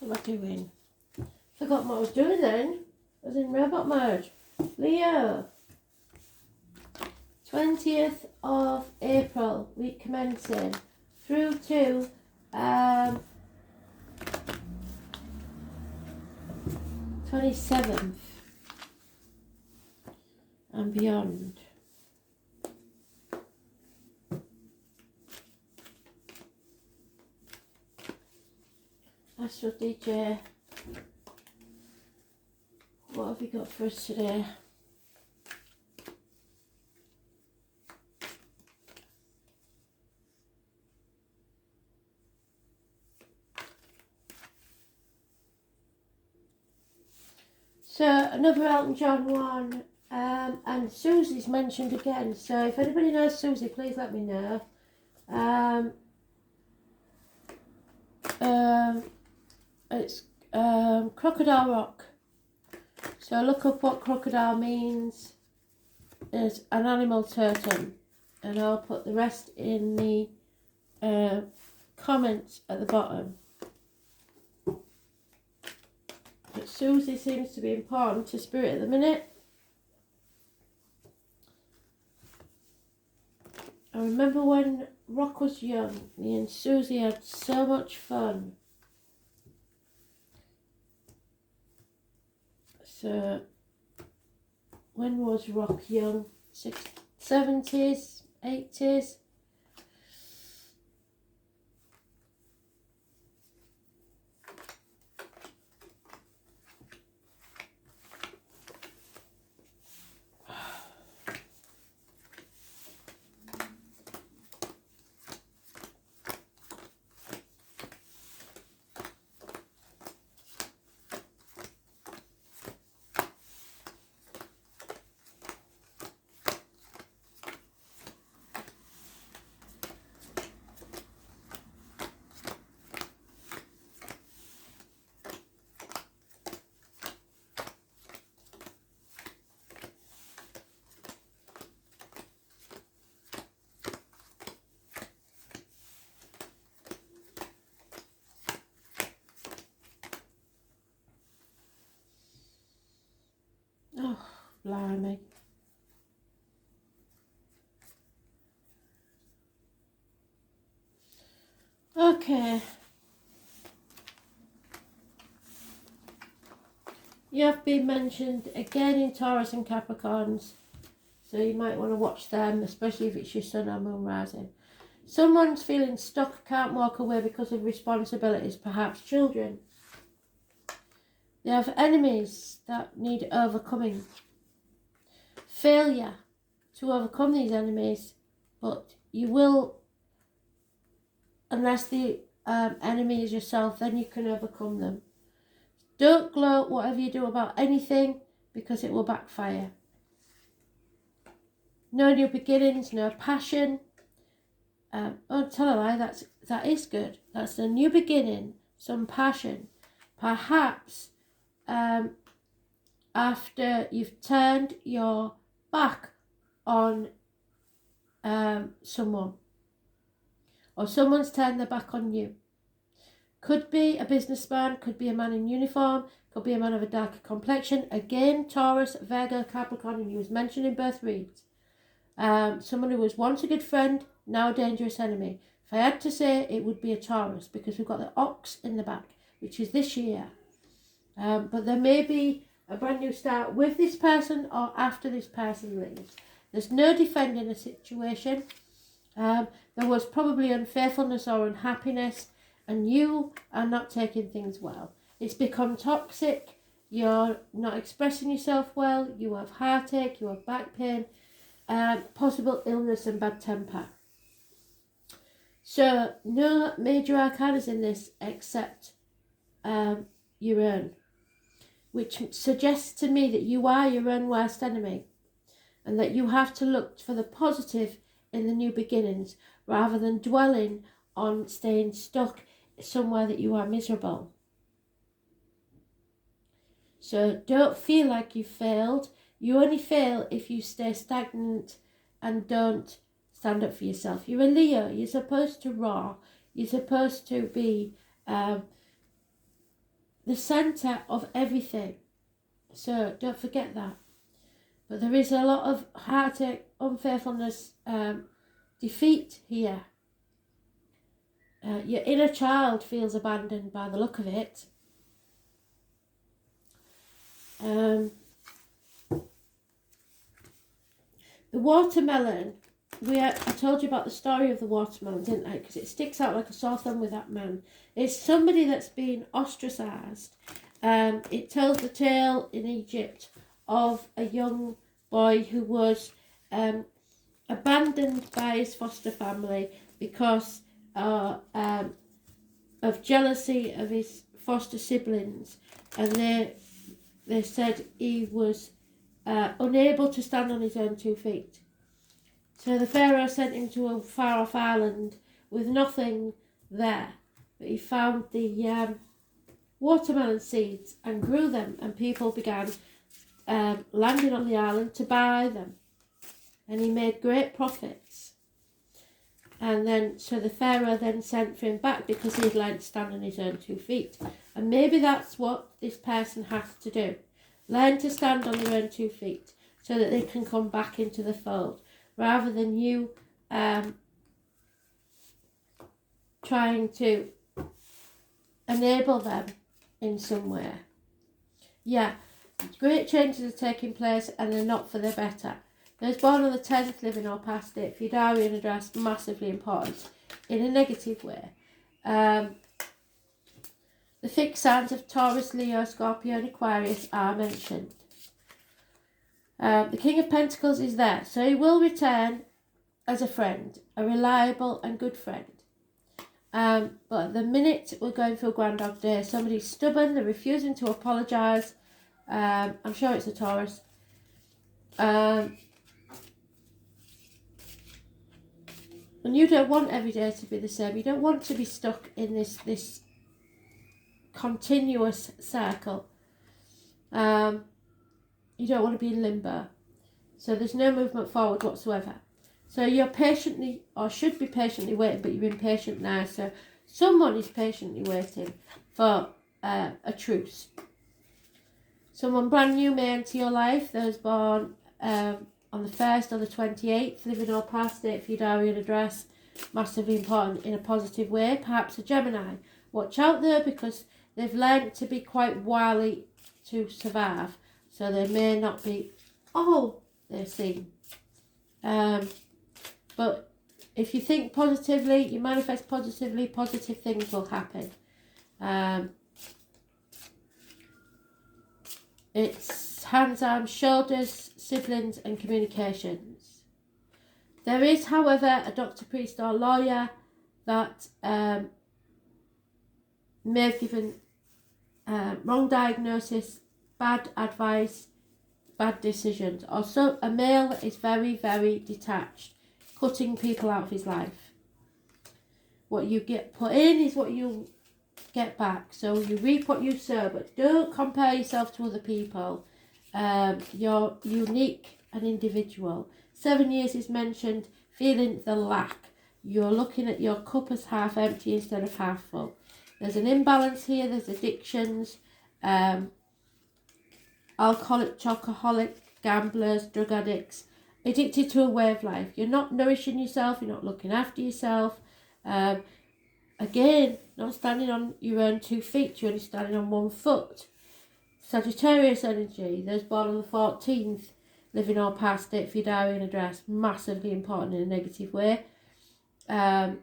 What am I doing? Forgot what I was doing then. I was in robot mode. Leo. 20th of April, week commencing, through to 27th and beyond. Astro DJ, what have you got for us today? So another Elton John one, and Susie's mentioned again. So if anybody knows Susie, please let me know. It's Crocodile Rock. So look up what crocodile means. It's an animal totem, and I'll put the rest in the comments at the bottom. But Susie seems to be important to Spirit at the minute. I remember when Rock was young, me and Susie had so much fun. So, when was Rock young? 70s, 80s? Oh, blimey. Okay. You have been mentioned again in Taurus and Capricorns, so you might want to watch them, especially if it's your sun or moon rising. Someone's feeling stuck, can't walk away because of responsibilities, perhaps children. They have enemies that need overcoming. Failure to overcome these enemies, but you will, unless the enemy is yourself, then you can overcome them. Don't gloat whatever you do about anything, because it will backfire. No new beginnings, no passion. Oh, tell a lie, that is good. That's a new beginning, some passion. Perhaps after you've turned your back on someone, or someone's turned their back on you. Could be a businessman, could be a man in uniform, could be a man of a darker complexion. Again, Taurus, Virgo, Capricorn, and he was mentioned in birth reads. Someone who was once a good friend, now a dangerous enemy. If I had to say, it would be a Taurus, because we've got the ox in the back, which is this year. But there may be a brand new start with this person or after this person leaves. There's no defending a situation. There was probably unfaithfulness or unhappiness, and you are not taking things well. It's become toxic. You're not expressing yourself well. You have heartache. You have back pain. Possible illness and bad temper. So no major arcanas in this except your own, which suggests to me that you are your own worst enemy, and that you have to look for the positive in the new beginnings rather than dwelling on staying stuck somewhere that you are miserable. So don't feel like you failed. You only fail if you stay stagnant and don't stand up for yourself. You're a Leo. You're supposed to roar. You're supposed to be the centre of everything. So don't forget that. But there is a lot of heartache, unfaithfulness, defeat here. Your inner child feels abandoned by the look of it. The watermelon, I told you about the story of the watermelon, didn't I? Because it sticks out like a sore thumb with that man. It's somebody that's been ostracised. It tells the tale in Egypt of a young boy who was abandoned by his foster family because of jealousy of his foster siblings, and they said he was unable to stand on his own 2 feet. So the Pharaoh sent him to a far off island with nothing there, but he found the watermelon seeds and grew them, and people began landing on the island to buy them, and he made great profits. And then, so the Pharaoh then sent for him back because he'd learned to stand on his own 2 feet. And maybe that's what this person has to do. Learn to stand on their own 2 feet so that they can come back into the fold, rather than you trying to enable them in some way. Yeah, great changes are taking place and they're not for the better. Those born on the 10th, living or past it, for your diary and address, massively important in a negative way. The fixed signs of Taurus, Leo, Scorpio and Aquarius are mentioned. The King of Pentacles is there, so he will return as a friend, a reliable and good friend. But at the minute we're going through Groundhog Day, somebody's stubborn, they're refusing to apologise. I'm sure it's a Taurus. And you don't want every day to be the same. You don't want to be stuck in this continuous circle. You don't want to be in limbo. So there's no movement forward whatsoever. So you're patiently, or should be patiently waiting, but you're impatient now. So someone is patiently waiting for a truce. Someone brand new may enter your life. Those born on the 1st or the 28th, living or past it for your diary and address, massively important in a positive way. Perhaps a Gemini. Watch out there, because they've learned to be quite wily to survive. So they may not be all they seem. But if you think positively, you manifest positively, positive things will happen. It's hands, arms, shoulders, siblings and communications. There is, however, a doctor, priest or lawyer that may have given wrong diagnosis, bad advice, bad decisions. Also, a male that is very, very detached, cutting people out of his life. What you get put in is what you get back. So you reap what you sow, but don't compare yourself to other people. You're unique and individual. 7 years is mentioned, feeling the lack. You're looking at your cup as half empty instead of half full. There's an imbalance here. There's addictions, alcoholic, chocoholic, gamblers, drug addicts, addicted to a way of life. You're not nourishing yourself. You're not looking after yourself. Again, not standing on your own 2 feet, you're only standing on 1 foot. Sagittarius energy, those born on the 14th, living or past it for your diary and address, massively important in a negative way. The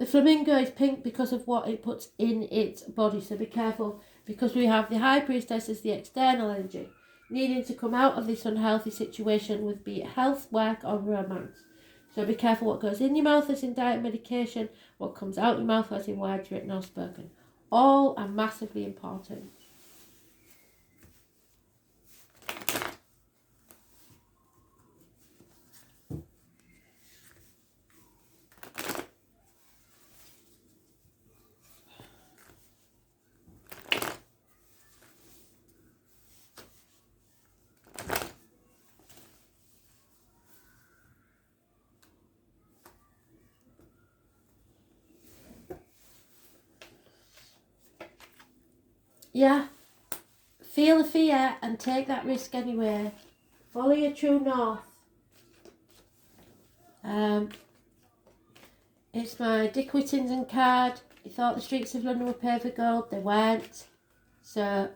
flamingo is pink because of what it puts in its body, so be careful, because we have the High Priestess as the external energy, needing to come out of this unhealthy situation with be it health, work or romance. So be careful what goes in your mouth as in diet medication, what comes out your mouth as in words written or spoken. All are massively important. yeah, feel the fear and take that risk anyway. Follow your true north. It's my Dick Whittington card. He thought the streets of London were paved with gold. They weren't. So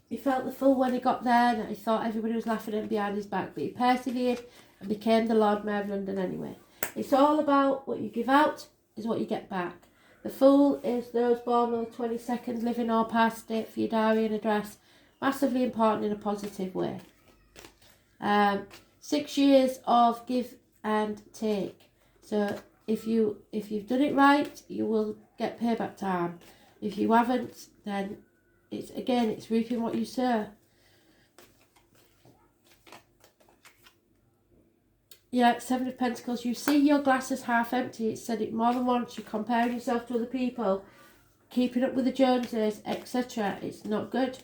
he felt the fool when he got there, and he thought everybody was laughing at him behind his back, but he persevered and became the Lord Mayor of London anyway. It's all about what you give out is what you get back. The fool is those born on the 22nd, living or past, date for your diary and address. Massively important in a positive way. 6 years of give and take. So if you've done it right, you will get payback time. If you haven't, then it's reaping what you sow. Yeah, Seven of Pentacles. You see your glass as half empty. It said it more than once. You're comparing yourself to other people, keeping up with the Joneses, etc. It's not good.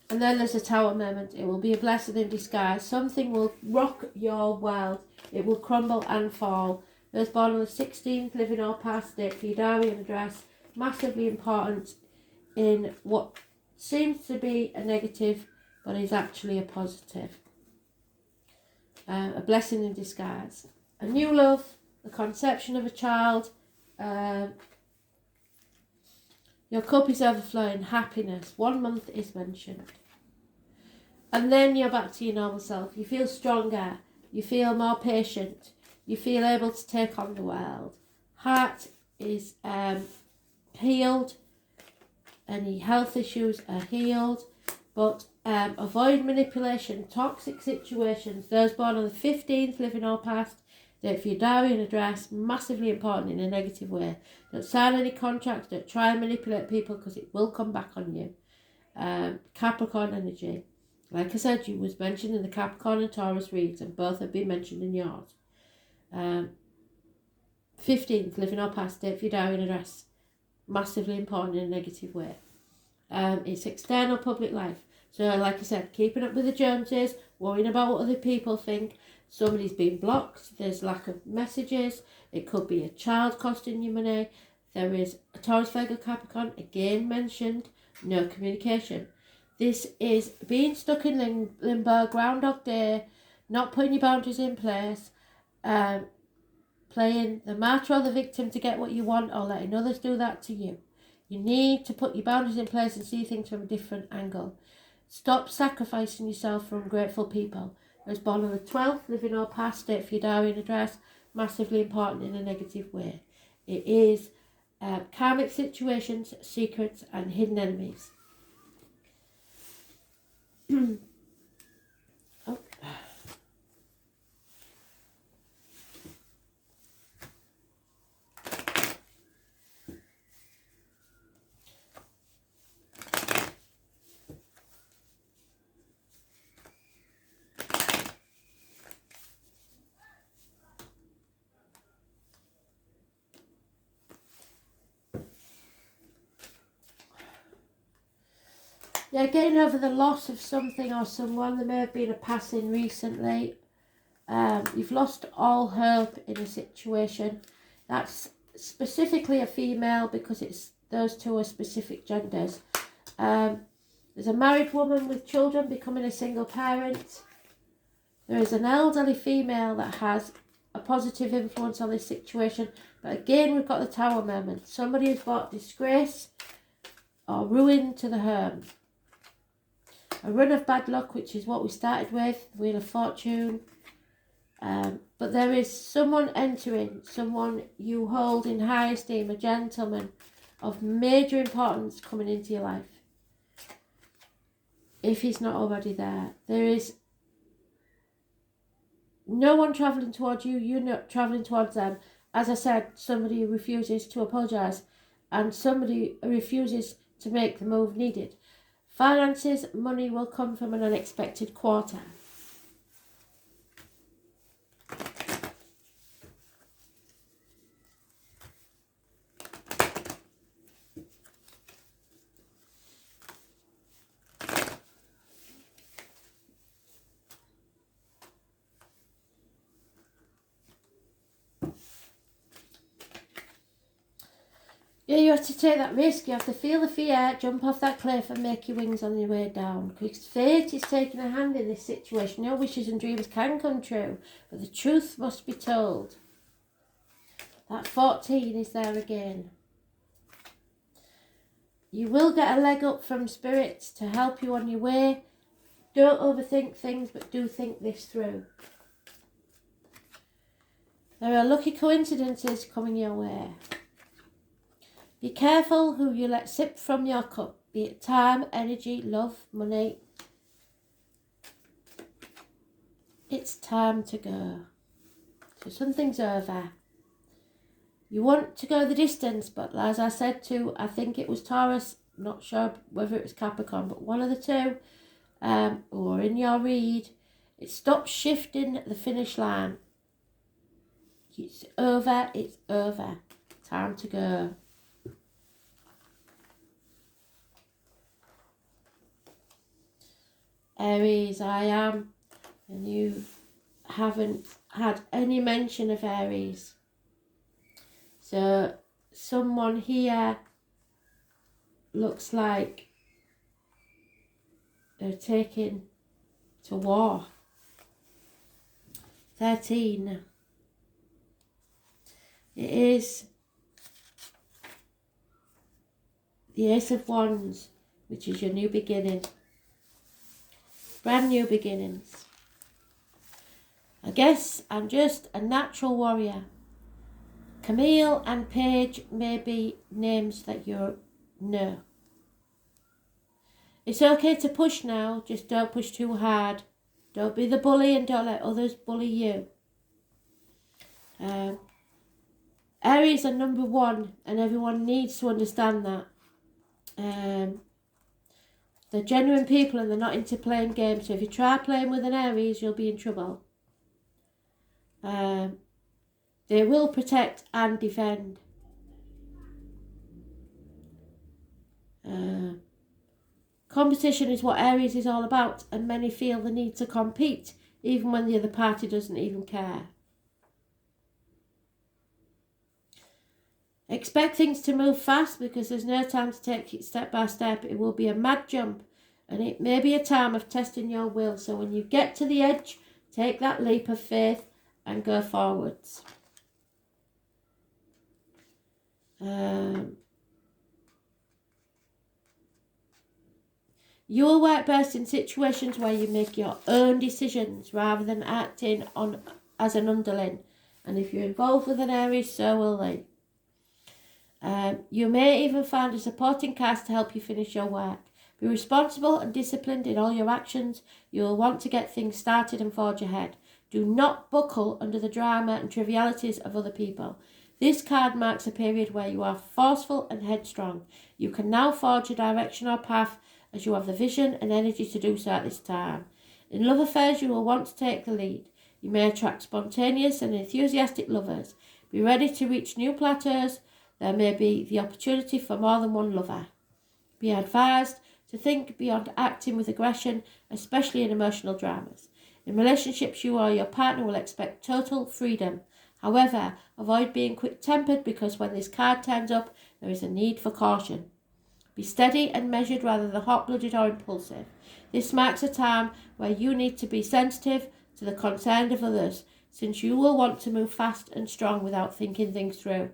And then there's a Tower moment. It will be a blessing in disguise. Something will rock your world. It will crumble and fall. Those born on the 16th, living or past, date for your diary and address. Massively important in what seems to be a negative, but is actually a positive. A blessing in disguise. A new love, the conception of a child. Your cup is overflowing, happiness. 1 month is mentioned. And then you're back to your normal self. You feel stronger. You feel more patient. You feel able to take on the world. Heart is healed. Any health issues are healed. But avoid manipulation, toxic situations. Those born on the 15th, living or past, date for your diary and address, massively important in a negative way. Don't sign any contracts, don't try and manipulate people because it will come back on you. Capricorn energy. Like I said, you was mentioned in the Capricorn and Taurus reads, and both have been mentioned in yours. 15th, living or past, date for your diary and address, massively important in a negative way. It's external public life. So like I said, keeping up with the Joneses, worrying about what other people think. Somebody's been blocked, there's lack of messages, it could be a child costing you money. There is a Taurus, Virgo, Capricorn, again mentioned, no communication. This is being stuck in limbo, Groundhog Day, not putting your boundaries in place, playing the martyr or the victim to get what you want, or letting others do that to you. You need to put your boundaries in place and see things from a different angle. Stop sacrificing yourself for ungrateful people. I was born on the 12th, living or past, date for your diary and address, massively important in a negative way. It is karmic situations, secrets and hidden enemies. Oh. Yeah, getting over the loss of something or someone. There may have been a passing recently. You've lost all hope in a situation. That's specifically a female because it's those two are specific genders. There's a married woman with children becoming a single parent. There is an elderly female that has a positive influence on this situation. But again, we've got the Tower moment. Somebody has brought disgrace or ruin to the home. A run of bad luck, which is what we started with, the Wheel of Fortune. But there is someone entering, someone you hold in high esteem, a gentleman of major importance coming into your life. If he's not already there. There is no one travelling towards you, you're not travelling towards them. As I said, somebody refuses to apologise and somebody refuses to make the move needed. Finances, money will come from an unexpected quarter. Yeah, you have to take that risk. You have to feel the fear, jump off that cliff and make your wings on your way down. Because fate is taking a hand in this situation. Your wishes and dreams can come true, but the truth must be told. That 14 is there again. You will get a leg up from spirits to help you on your way. Don't overthink things, but do think this through. There are lucky coincidences coming your way. Be careful who you let sip from your cup, be it time, energy, love, money. It's time to go. So something's over. You want to go the distance, but as I said to, I think it was Taurus, not sure whether it was Capricorn, but one of the two, or in your read, it stops shifting the finish line. It's over, it's over. Time to go. Aries, I am, and you haven't had any mention of Aries. So someone here looks like they're taking to war. 13. It is the Ace of Wands, which is your new beginning. Brand new beginnings. I guess I'm just a natural warrior. Camille and Paige may be names that you know. It's okay to push now, just don't push too hard. Don't be the bully and don't let others bully you. Aries are number one, and everyone needs to understand that. They're genuine people and they're not into playing games. So if you try playing with an Aries, you'll be in trouble. They will protect and defend. Competition is what Aries is all about, and many feel the need to compete, even when the other party doesn't even care. Expect things to move fast because there's no time to take it step by step. It will be a mad jump, and it may be a time of testing your will. So when you get to the edge, take that leap of faith and go forwards. You will work best in situations where you make your own decisions rather than acting on as an underling. And if you're involved with an Aries, so will they. You may even find a supporting cast to help you finish your work. Be responsible and disciplined in all your actions. You will want to get things started and forge ahead. Do not buckle under the drama and trivialities of other people. This card marks a period where you are forceful and headstrong. You can now forge a direction or path as you have the vision and energy to do so at this time. In love affairs, you will want to take the lead. You may attract spontaneous and enthusiastic lovers. Be ready to reach new plateaus. There may be the opportunity for more than one lover. Be advised to think beyond acting with aggression, especially in emotional dramas. In relationships, you or your partner will expect total freedom. However, avoid being quick-tempered because when this card turns up, there is a need for caution. Be steady and measured rather than hot-blooded or impulsive. This marks a time where you need to be sensitive to the concern of others, since you will want to move fast and strong without thinking things through.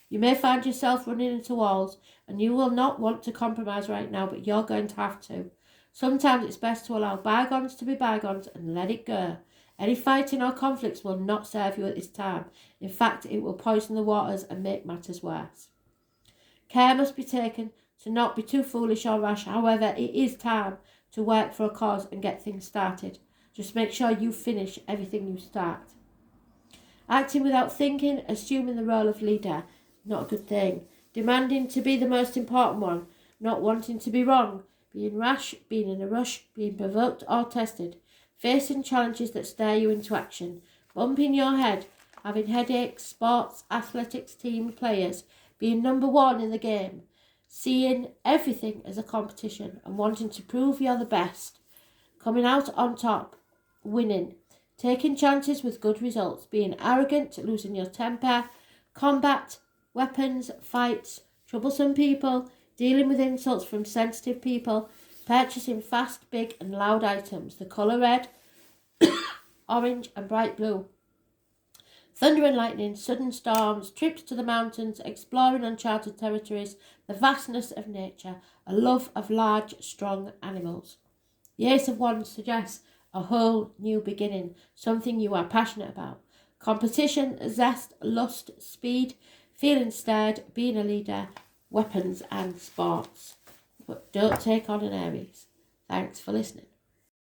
You may find yourself running into walls, and you will not want to compromise right now, but you're going to have to. Sometimes it's best to allow bygones to be bygones and let it go. Any fighting or conflicts will not serve you at this time. In fact, it will poison the waters and make matters worse. Care must be taken to not be too foolish or rash. However, it is time to work for a cause and get things started. Just make sure you finish everything you start. Acting without thinking, assuming the role of leader, not a good thing. Demanding to be the most important one, not wanting to be wrong, being rash, being in a rush, being provoked or tested, facing challenges that stir you into action, bumping your head, having headaches, sports, athletics, team players, being number one in the game, seeing everything as a competition and wanting to prove you're the best, coming out on top, winning, taking chances with good results, being arrogant, losing your temper, combat, weapons, fights, troublesome people, dealing with insults from sensitive people, purchasing fast, big and loud items, the colour red, orange and bright blue. Thunder and lightning, sudden storms, trips to the mountains, exploring uncharted territories, the vastness of nature, a love of large, strong animals. The Ace of Wands suggests a whole new beginning, something you are passionate about. Competition, zest, lust, speed, feeling stirred, being a leader, weapons and sports. But don't take on an Aries. Thanks for listening.